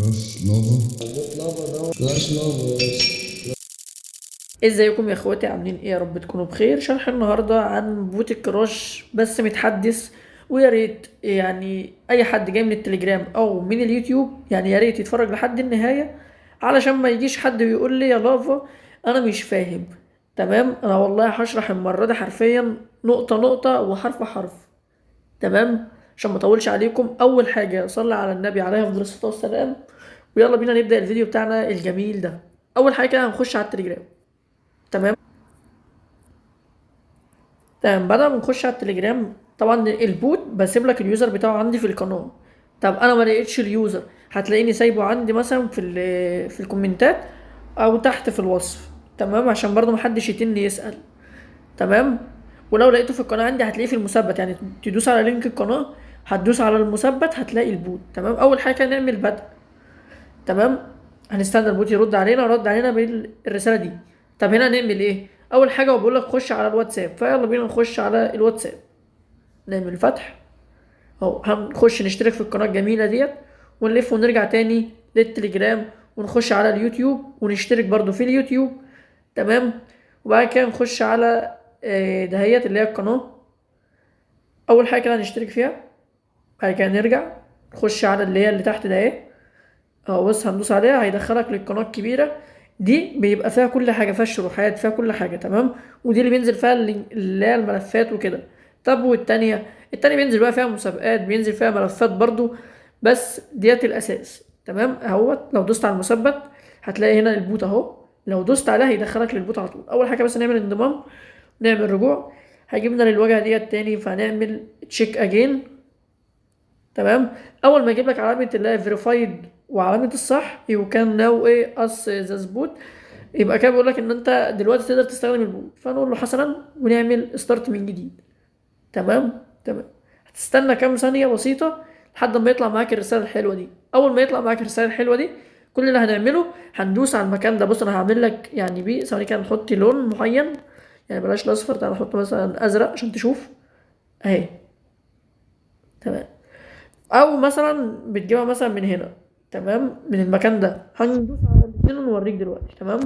كراش لافا. كراش لافا. ازيكم يا اخواتي، عاملين ايه؟ يا رب تكونوا بخير. شرح النهارده عن بوت الكراش بس متحدث، ويا ريت يعني اي حد جاي من التليجرام او من اليوتيوب يعني يا ريت يتفرج لحد النهايه، علشان ما يجيش حد ويقول لي يا لافا انا مش فاهم. تمام، انا والله هشرح المره دي حرفيا نقطه نقطه وحرف حرف. تمام، عشان ما اطولش عليكم. اول حاجه صلي على النبي عليه افضل الصلاه والسلام، ويلا بينا نبدا الفيديو بتاعنا الجميل ده. اول حاجه كده هنخش على التليجرام. تمام. تمام، بعد ما نخش على التليجرام طبعا البوت بسيب لك اليوزر بتاعه عندي في القناه. طب انا ما لقيتش اليوزر، هتلاقيني سايبه عندي مثلا في الكومنتات او تحت في الوصف. تمام، عشان برضو محدش يتني يسأل. تمام. ولو لقيته في القناه عندي هتلاقيه في المثبت، يعني تدوس على لينك القناه، هتدوس على المثبت هتلاقي البوت. تمام، اول حاجه نعمل بدء. تمام، هنستنى البوت يرد علينا، رد علينا بالرساله دي. طب هنا نعمل ايه؟ اول حاجه هو بيقول لك خش على الواتساب، فيلا بينا نخش على الواتساب. نعمل فتح اهو، هنخش نشترك في القناه الجميله ديت، ونلف ونرجع تاني للتليجرام، ونخش على اليوتيوب ونشترك برضو في اليوتيوب. تمام. وبعد كده نخش على دهيت اللي هي القناه. اول حاجه كده هنشترك فيها، بعد كده نرجع نخش على اللي هي اللي تحت ده ايه اهو، بص هندوس عليها هيدخلك للقناه الكبيره. دي بيبقى فيها كل حاجه، فيها الشروحات، فيها كل حاجه. تمام، ودي اللي بينزل فيها اللي هي الملفات وكده. طب والتانية، التانية بينزل بقى فيها مسابقات، بينزل فيها ملفات برضو، بس ديت الاساس. تمام اهوت، لو دوست على المثبت هتلاقي هنا البوت اهو، لو دوست عليها هيدخلك للبوت على طول. اول حاجه بس نعمل انضمام، نعمل رجوع، هيجيبنا للواجهه ديت تاني، فهنعمل تشيك اجين. تمام، اول ما يجيب لك علامه اللي هي فيريفايد وعلامه الصح يو كان ناو ايه اس ذا سبوت، يبقى كده بيقول لك ان انت دلوقتي تقدر تستخدم البوت. فنقول له حسنا ونعمل ستارت من جديد. تمام تمام. هتستنى كام ثانيه بسيطه لحد ما يطلع معاك الرساله الحلوه دي. اول ما يطلع معاك الرساله الحلوه دي كل اللي هنعمله هندوس على المكان ده. بص انا هعمل لك يعني بيه ثواني كده، نحط لون معين، يعني بلاش الاصفر، تعالى نحط مثلا ازرق عشان تشوف اهي. تمام، او مثلا بتجيبها مثلا من هنا. تمام، من المكان ده هندوس على الاثنين ونوريك دلوقتي. تمام،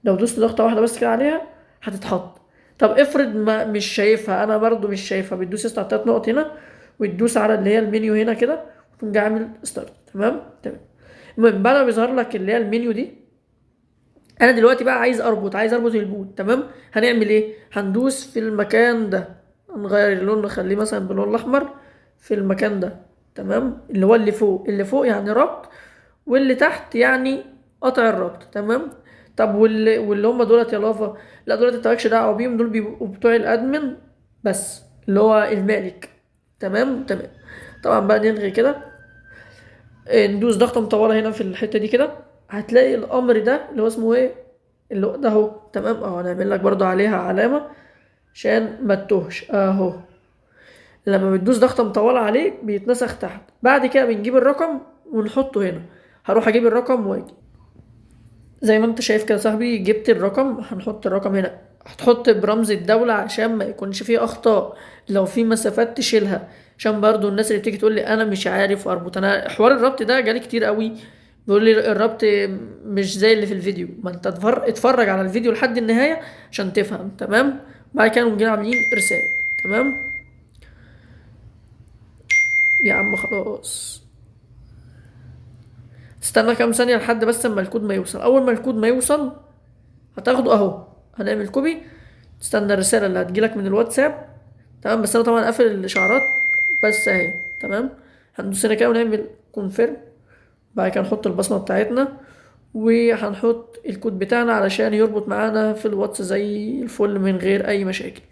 لو دوست ضغطه واحده بس كده عليها هتتحط. طب افرض ما مش شايفها، انا برضو مش شايفها، بتدوس على التلات نقط هنا وتدوس على اللي هي المنيو هنا كده، وتقوم جاي عامل ستارت. تمام تمام. المهم بعد ما بيظهر لك اللي هي المنيو دي، انا دلوقتي بقى عايز اربط البوت. تمام، هنعمل ايه؟ هندوس في المكان ده، نغير اللون نخليه مثلا باللون الاحمر في المكان ده. تمام، اللي هو اللي فوق يعني ربط، واللي تحت يعني قطع الربط. تمام. طب واللي هم دولت يا لافا، لا دولت انت مالكش دعوه بيهم، دول بيبقوا بتوع الادمن بس، اللي هو المالك. تمام تمام. طبعا بقى نلغي كده، ندوس ضغطه مطوله هنا في الحته دي كده، هتلاقي الامر ده اللي هو اسمه ايه، اللي هو ده اهو. تمام اهو، هنعمل لك برضو عليها علامه عشان ما تتوهش اهو. لما بتدوس ضغطه مطوله عليه بيتنسخ تحت، بعد كده بنجيب الرقم ونحطه هنا. هروح اجيب الرقم واجي زي ما انت شايف كده صاحبي، جبت الرقم، هنحط الرقم هنا، هتحط برمز الدولة عشان ما يكونش فيه اخطاء، لو في مسافات تشيلها، عشان برضو الناس اللي بتيجي تقول لي انا مش عارف اربط. انا حوار الربط ده جالي كتير قوي، بيقول لي الربط مش زي اللي في الفيديو. ما انت اتفرج على الفيديو لحد النهاية عشان تفهم. تمام، بعد كده نقوم جايين عاملين ارسال. تمام يا عم خلاص، استنى كام ثانية لحد بس اما الكود ما يوصل. اول ما الكود ما يوصل هتاخده اهو، هنعمل كوبي، تستنى الرسالة اللي هتجيلك من الواتساب. تمام، بس انا طبعا قافل الاشعارات بس اهي. تمام، هندوس هنا كده ونعمل كونفيرم، بعد كده نحط البصمة بتاعتنا، وهنحط الكود بتاعنا علشان يربط معانا في الواتس زي الفل من غير اي مشاكل.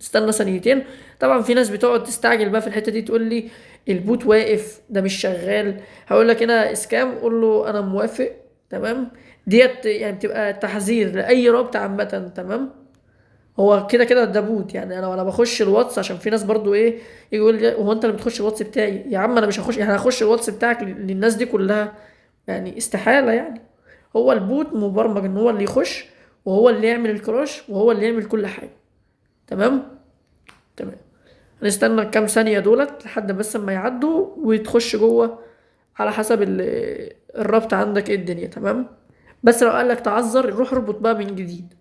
استنى ثانيتين. طبعا في ناس بتقعد تستعجل بقى في الحته دي، تقول لي البوت واقف ده مش شغال. هقول لك هنا اسكام، قول له انا موافق. تمام، ديت يعني بتبقى تحذير لاي رابط عامه. تمام، هو كده كده ده بوت، يعني انا بخش الواتس عشان في ناس برضو ايه يجي يقول لي هو انت اللي بتخش الواتس بتاعي؟ يا عم انا مش هخش، يعني هخش الواتس بتاعك للناس دي كلها؟ يعني استحاله يعني. هو البوت مبرمج ان هو اللي يخش، وهو اللي يعمل الكراش، وهو اللي يعمل كل حاجه. تمام تمام. هنستنى كام ثانية دولت لحد بس ما يعدوا وتخش جوه على حسب الربط عندك ايه الدنيا. تمام. بس لو قالك تعذر روح اربط بقى من جديد.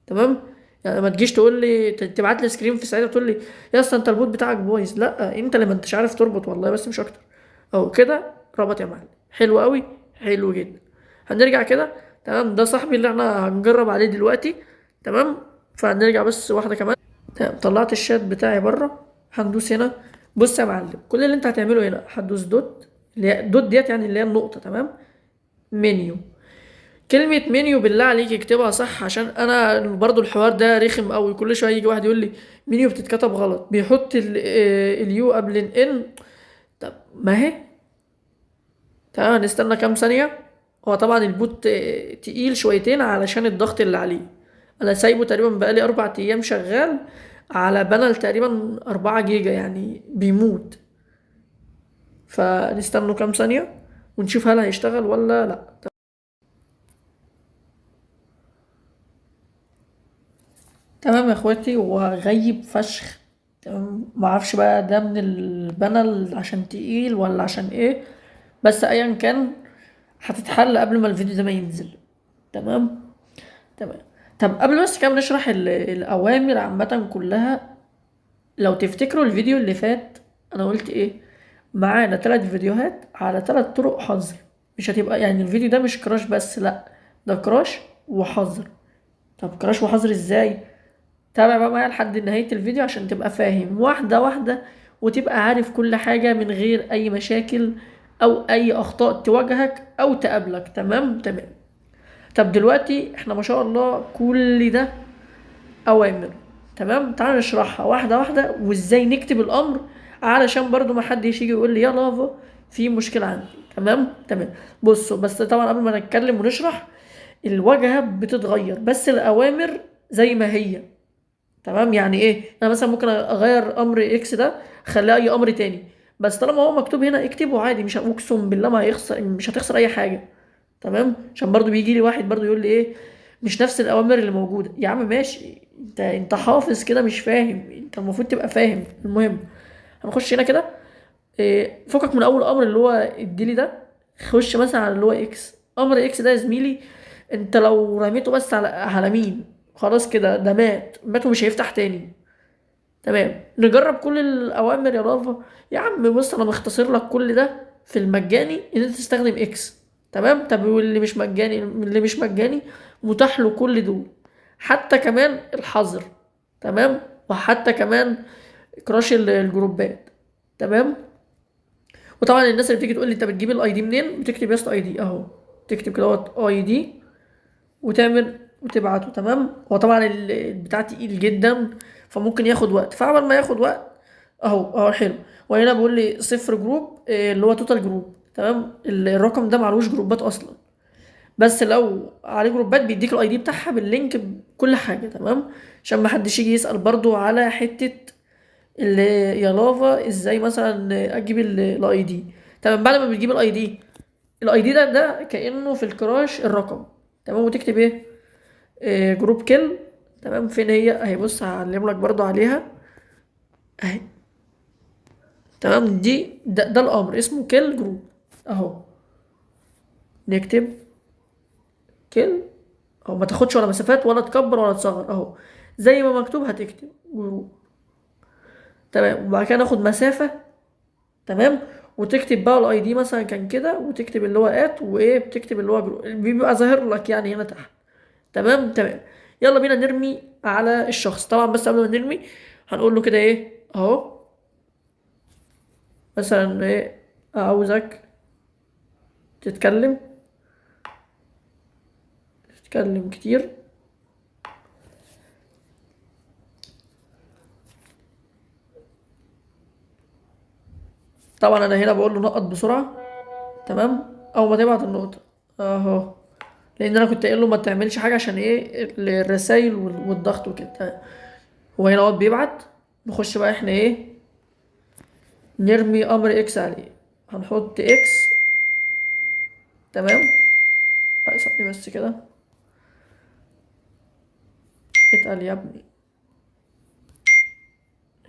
تمام. يعني ما تجيش تقول لي تبعت لي سكرين في ساعتها تقول لي يا اسطى انت البوت بتاعك بايظ. لا، انت اللي ما انتش عارف تربط والله، بس مش اكتر. اهو كده ربط يا معلم. حلو قوي، حلو جدا. هنرجع كده. تمام. ده صاحبي اللي احنا هنجرب عليه دلوقتي. تمام. فهنرجع بس واحده كمان. تمام. طلعت الشات بتاعي بره. هندوس هنا. بص يا معلم، كل اللي انت هتعمله هنا هتدوس دوت، اللي هي دوت ديت يعني اللي هي النقطه. تمام. منيو. كلمة منيو بالله عليك اكتبها صح، عشان انا برضو الحوار ده رخم قوي. كل شوية يجي واحد يقول لي منيو بتتكتب غلط، بيحط اليو قبل الان. طب ما هي. تمام. هنستنى كام ثانية. هو طبعا البوت تقيل شويتين علشان الضغط اللي عليه. انا سايبه تقريبا بقالي 4 ايام شغال على بانل تقريبا 4 جيجا، يعني بيموت. فنستنى كام ثانية ونشوف هل هيشتغل ولا لا. تمام يا اخواتي، هو غيب فشخ. تمام. معرفش بقى ده من البانل عشان تقيل ولا عشان ايه، بس ايا كان هتتحل قبل ما الفيديو ده ما ينزل. تمام. تمام. طب قبل بس كده نشرح الاوامر عامة كلها. لو تفتكروا الفيديو اللي فات انا قلت ايه؟ معانا 3 فيديوهات على 3 طرق حظر. مش هتبقى يعني الفيديو ده مش كراش بس، لا، ده كراش وحظر. طب كراش وحظر ازاي؟ تابع بقى معايا لحد نهاية الفيديو عشان تبقى فاهم واحدة واحدة، وتبقى عارف كل حاجة من غير أي مشاكل أو أي أخطاء تواجهك أو تقابلك. تمام. تمام. طب دلوقتي احنا ما شاء الله كل ده أوامر. تمام. تعال نشرحها واحدة واحدة وازاي نكتب الأمر، علشان برضو ما حد يجي يقول لي يا لافا في مشكلة عندي. تمام. تمام. بصوا بس طبعا قبل ما نتكلم ونشرح، الواجهة بتتغير بس الأوامر زي ما هي. تمام. يعني ايه؟ انا مثلا ممكن اغير امر اكس ده اخليه اي امر تاني، بس طالما هو مكتوب هنا اكتبه عادي. مش اقسم بالله ما هيخسر، مش هتخسر اي حاجه. تمام. عشان برضو بيجي لي واحد برضو يقول لي ايه، مش نفس الاوامر اللي موجوده. يا عم ماشي، انت حافظ كده مش فاهم، انت المفروض تبقى فاهم. المهم هنخش هنا كده. إيه، فكك من اول امر اللي هو اديلي ده. خش مثلا على اللي هو اكس. امر اكس ده يا زميلي، انت لو رميته بس على مين، خلاص كده ده مات ومش هيفتح تاني. تمام. نجرب كل الاوامر يا رافا. يا عم بص انا مختصر لك كل ده في المجاني ان انت تستخدم اكس. تمام. طب واللي مش مجاني، اللي مش مجاني متاح له كل دول، حتى كمان الحظر. تمام. وحتى كمان كراش الجروبات. تمام. وطبعا الناس اللي بتيجي تقول لي انت بتجيب الاي دي منين، بتكتب يا اسطى اي دي اهو. تكتب كده اي دي وتعمل وتبعته. تمام. هو طبعا البتاع تقيل جدا فممكن ياخد وقت، فعمل ما ياخد وقت اهو حلو. وهنا بيقول لي 0 جروب، اللي هو توتال جروب. تمام. الرقم ده معلوش جروبات اصلا، بس لو عليه جروبات بيديك الاي دي بتاعها باللينك بكل حاجه. تمام. عشان ما حدش يجي يسال برضو على حته اللي يا لافا ازاي مثلا اجيب الاي دي. تمام. بعد ما بتجيب الاي دي، الاي دي ده كانه في الكراش الرقم. تمام. وتكتب ايه؟ جروب كيل. تمام. فين هي اهي؟ بص هعلم لك برضو عليها اهي. تمام. ده الامر اسمه كيل جروب اهو. نكتب كيل اهو، ما تاخدش ولا مسافات ولا تكبر ولا تصغر اهو، زي ما مكتوب هتكتب جروب. تمام. وبعد كده ناخد مسافة. تمام. وتكتب بقى الاي دي مثلا كان كده، وتكتب اللي هو وايه بتكتب اللي هو جروب بيبقى ظاهر لك يعني هنا تحت. تمام. تمام. يلا بينا نرمي على الشخص. طبعا بس قبل ما نرمي هنقول له كده ايه اهو. مثلا ايه، عاوزك تتكلم كتير. طبعا انا هنا بقول له نقط بسرعه. تمام. او ما تبعت النقطه اهو، لان انا كنت قايل له ما تعملش حاجه عشان ايه الرسايل والضغط وكده. تمام. هو هنا هو بيبعت. نخش بقى احنا ايه، نرمي امر اكس عليه. هنحط اكس. تمام. لا ثواني بس كده، اتقل يا ابني.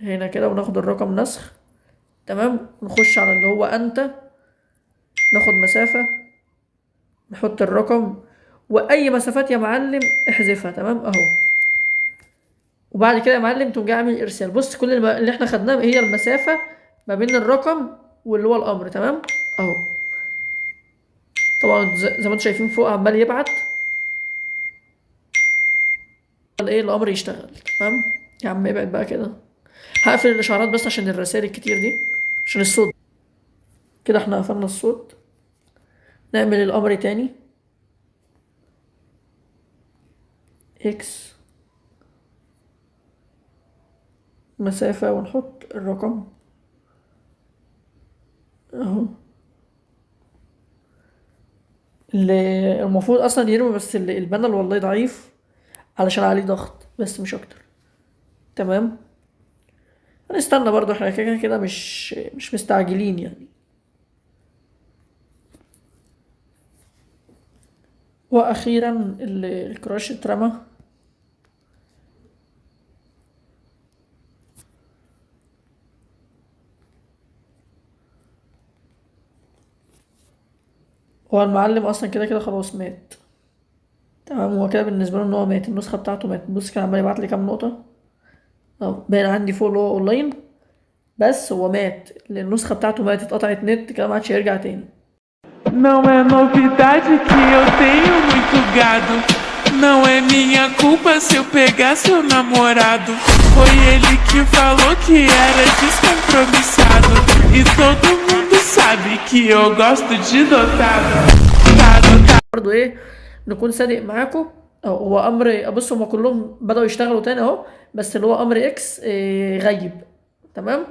هنا كده وناخد الرقم نسخ. تمام. نخش على اللي هو انت. ناخد مسافة، نحط الرقم، واي مسافات يا معلم احذفها. تمام اهو. وبعد كده يا معلم تقوم جاي عامل ارسال. بص كل اللي احنا خدناه هي المسافة ما بين الرقم واللي هو الامر. تمام اهو. طبعا زي ما انتم شايفين فوق عمال يبعت ايه الامر يشتغل. تمام يا عم ابعد بقى كده. هقفل الاشعارات بس عشان الرسائل الكتير دي، عشان الصوت. كده احنا قفلنا الصوت. نعمل الامر تاني، اكس مسافة ونحط الرقم اهو. المفروض اصلا يرمي، بس البانل والله ضعيف علشان عليه ضغط بس مش اكتر. تمام. هنستنى برضو، احنا كده كده مش مستعجلين يعني. واخيرا الكراش اترمى. هو المعلم اصلا كده كده خلاص مات. تمام هو كده بالنسبه له ان هو مات، النسخه بتاعته مات. بص كان عمال يبعت لي كام نقطه اهو، باين عندي فوق اللي هو اونلاين، بس هو مات. النسخه بتاعته ماتت، اتقطعت نت كده، ما عادش هيرجع تاني. Não é novidade que eu tenho muito gado. Não é minha culpa se eu pegar seu namorado. Foi ele que falou que era descompromissado. E todo mundo sabe que eu gosto de dotado. برضو ايه، نكون صادق معاكم. هو امر، بص هما كلهم بدأوا يشتغلوا تاني اهو، بس اللي هو امر اكس غيب. تمام.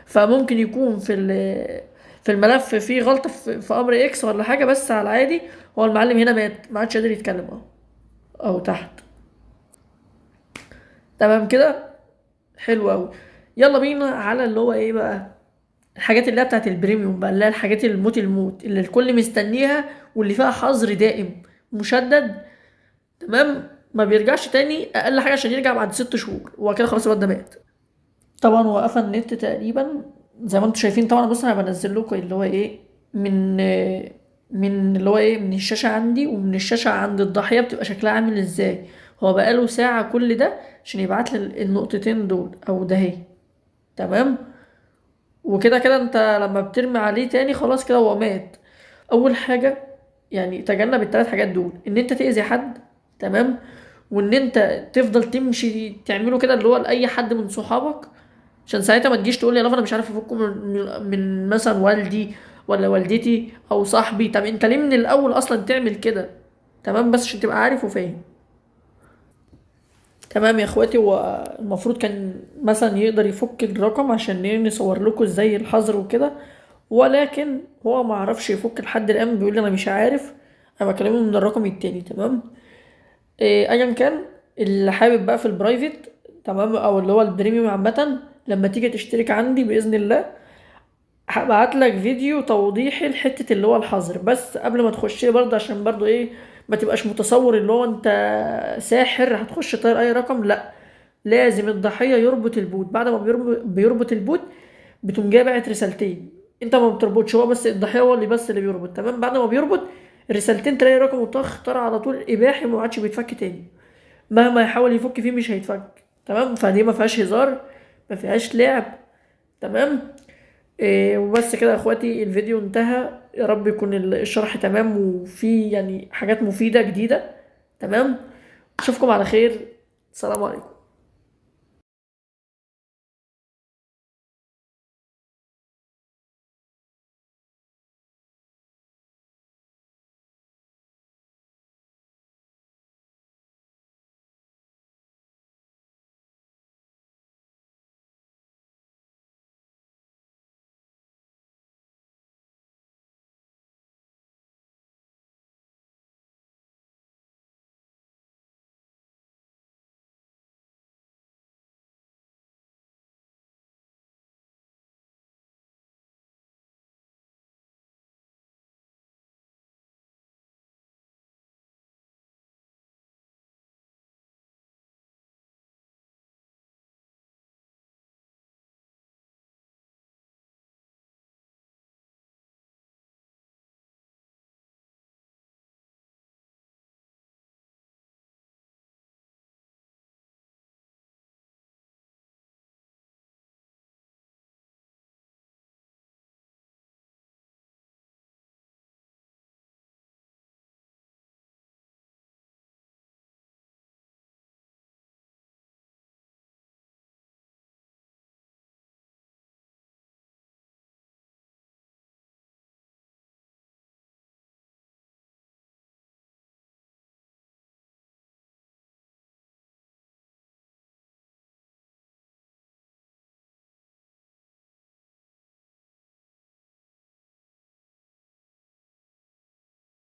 فممكن يكون في الملف في غلطة في امر اكس ولا حاجة، بس على العادي هو المعلم هنا مات، ما عادش قادر يتكلم اهو. اهو تحت. تمام كده حلو قوي. يلا بينا على اللي هو ايه بقى، الحاجات اللي هي بتاعت البريميوم بقى، اللي هي الحاجات الموت اللي الكل مستنيها، واللي فيها حظر دائم مشدد. تمام. ما بيرجعش تاني، اقل حاجه عشان يرجع بعد 6 شهور، هو كده خلاص الواد ده مات. طبعا هو قفل النت تقريبا زي ما انتم شايفين. طبعا بص انا بنزل لكم اللي هو ايه من اللي هو ايه، من الشاشه عندي ومن الشاشه عند الضحيه بتبقى شكلها عامل ازاي. هو بقاله ساعه كل ده عشان يبعت لي النقطتين دول او ده اهي. تمام. وكده كده انت لما بترمي عليه تاني خلاص كده هو مات. اول حاجه يعني تجنب ال3 حاجات دول، ان انت تأذي حد. تمام. وان انت تفضل تمشي تعمله كده اللي هو لاي حد من صحابك، عشان ساعتها ما تجيش تقول لي يا لافا انا مش عارف افكه من مثلا والدي ولا والدتي او صاحبي. طب انت ليه من الاول اصلا تعمل كده؟ تمام بس عشان تبقى عارف وفاهم. تمام يا اخواتي. هو المفروض كان مثلا يقدر يفك الرقم عشان نصور لكم ازاي الحظر وكده، ولكن هو ما عرفش يفك لحد الان، بيقول لي انا مش عارف. انا بكلمه من الرقم التاني. تمام. ايا كان، اللي حابب بقى في البرايفت تمام او اللي هو البريميوم عامه، لما تيجي تشترك عندي باذن الله هبعت لك فيديو توضيحي لحته اللي هو الحظر. بس قبل ما تخش لي برضه، عشان برضه ايه، ما تبقاش متصور اللي هو انت ساحر هتخش طاير اي رقم. لا، لازم الضحيه يربط البوت. بعد ما بيربط البوت بتقوم جاي باعت رسالتين. انت ما بتربطش، هو بس الضحيه هو اللي بس اللي بيربط. تمام. بعد ما بيربط رسالتين تلاقي رقم طخ طلع على طول اباحي وما عادش بيتفك تاني. مهما يحاول يفك فيه مش هيتفك. تمام. فدي ما فيهاش هزار، ما فيهاش لعب. تمام. وبس كده يا اخواتي، الفيديو انتهى. يا رب يكون الشرح تمام وفي يعني حاجات مفيدة جديدة. تمام. اشوفكم على خير. السلام عليكم.